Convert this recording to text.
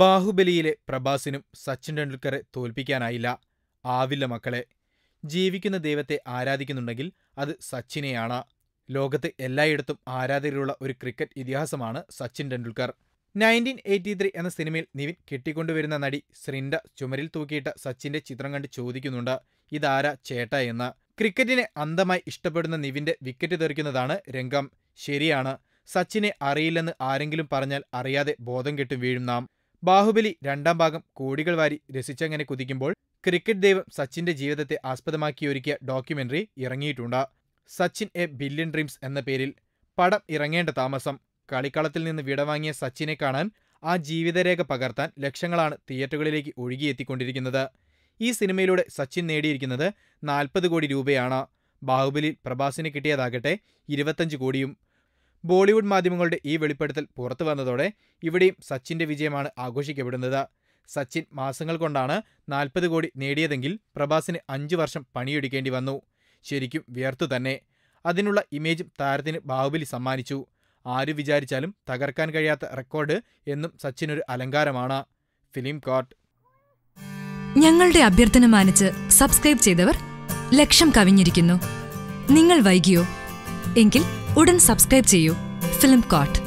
ബാഹുബലിയിലെ പ്രഭാസിനും സച്ചിൻ ടെണ്ടുൽക്കറെ തോൽപ്പിക്കാനായില്ല. ആവില്ല മക്കളെ. ജീവിക്കുന്ന ദൈവത്തെ ആരാധിക്കുന്നുണ്ടെങ്കിൽ അത് സച്ചിനെയാണ്. ലോകത്ത് എല്ലായിടത്തും ആരാധകരുള്ള ഒരു ക്രിക്കറ്റ് ഇതിഹാസമാണ് സച്ചിൻ ടെണ്ടുൽക്കർ. 1983 എന്ന സിനിമയിൽ നിവിൻ കെട്ടിക്കൊണ്ടുവരുന്ന നടി ശ്രിൻഡ ചുമരിൽ തൂക്കിയിട്ട സച്ചിന്റെ ചിത്രം കണ്ട് ചോദിക്കുന്നുണ്ട്, ഇതാരാ ചേട്ടാ എന്ന്. ക്രിക്കറ്റിനെ അന്ധമായി ഇഷ്ടപ്പെടുന്ന നിവിന്റെ വിക്കറ്റ് തെറിക്കുന്നതാണ് രംഗം. ശരിയാണ്, സച്ചിനെ അറിയില്ലെന്ന് ആരെങ്കിലും പറഞ്ഞാൽ അറിയാതെ ബോധം കെട്ടും വീഴും നാം. ബാഹുബലി 2ാം ഭാഗം കോടികൾ വാരി രസിച്ചങ്ങനെ കുതിക്കുമ്പോൾ ക്രിക്കറ്റ് ദൈവം സച്ചിന്റെ ജീവിതത്തെ ആസ്പദമാക്കിയൊരുക്കിയ ഡോക്യുമെന്ററി ഇറങ്ങിയിട്ടുണ്ട്. സച്ചിൻ എ ബില്യൺ ഡ്രീംസ് എന്ന പേരിൽ. പടം ഇറങ്ങേണ്ട താമസം. കളിക്കളത്തിൽ നിന്ന് വിടവാങ്ങിയ സച്ചിനെ കാണാൻ, ആ ജീവിതരേഖ പകർത്താൻ ലക്ഷങ്ങളാണ് തിയേറ്ററുകളിലേക്ക് ഒഴുകിയെത്തിക്കൊണ്ടിരിക്കുന്നത്. ഈ സിനിമയിലൂടെ സച്ചിൻ നേടിയിരിക്കുന്നത് 40 കോടി രൂപയാണ്. ബാഹുബലിയിൽ പ്രഭാസിന് കിട്ടിയതാകട്ടെ 25 കോടിയും. ബോളിവുഡ് മാധ്യമങ്ങളുടെ ഈ വെളിപ്പെടുത്തൽ പുറത്തു വന്നതോടെ ഇവിടെയും സച്ചിന്റെ വിജയമാണ് ആഘോഷിക്കപ്പെടുന്നത്. സച്ചിൻ മാസങ്ങൾ കൊണ്ടാണ് 40 കോടി നേടിയതെങ്കിൽ പ്രഭാസിന് 5 വർഷം പണിയെടുക്കേണ്ടി വന്നു. ശരിക്കും വിയർത്തു തന്നെ. അതിനുള്ള ഇമേജും താരത്തിന് ബാഹുബലി സമ്മാനിച്ചു. ആര് വിചാരിച്ചാലും തകർക്കാൻ കഴിയാത്ത റെക്കോർഡ് എന്നും സച്ചിനൊരു അലങ്കാരമാണ്. Film court. ഞങ്ങളുടെ അഭ്യർത്ഥന മാനിച്ച് സബ്സ്ക്രൈബ് ചെയ്തവർ ലക്ഷം കവിഞ്ഞിരിക്കുന്നു. നിങ്ങൾ വൈകിയോ? എങ്കിൽ ഉടൻ സബ്സ്ക്രൈബ് ചെയ്യൂ. Film court.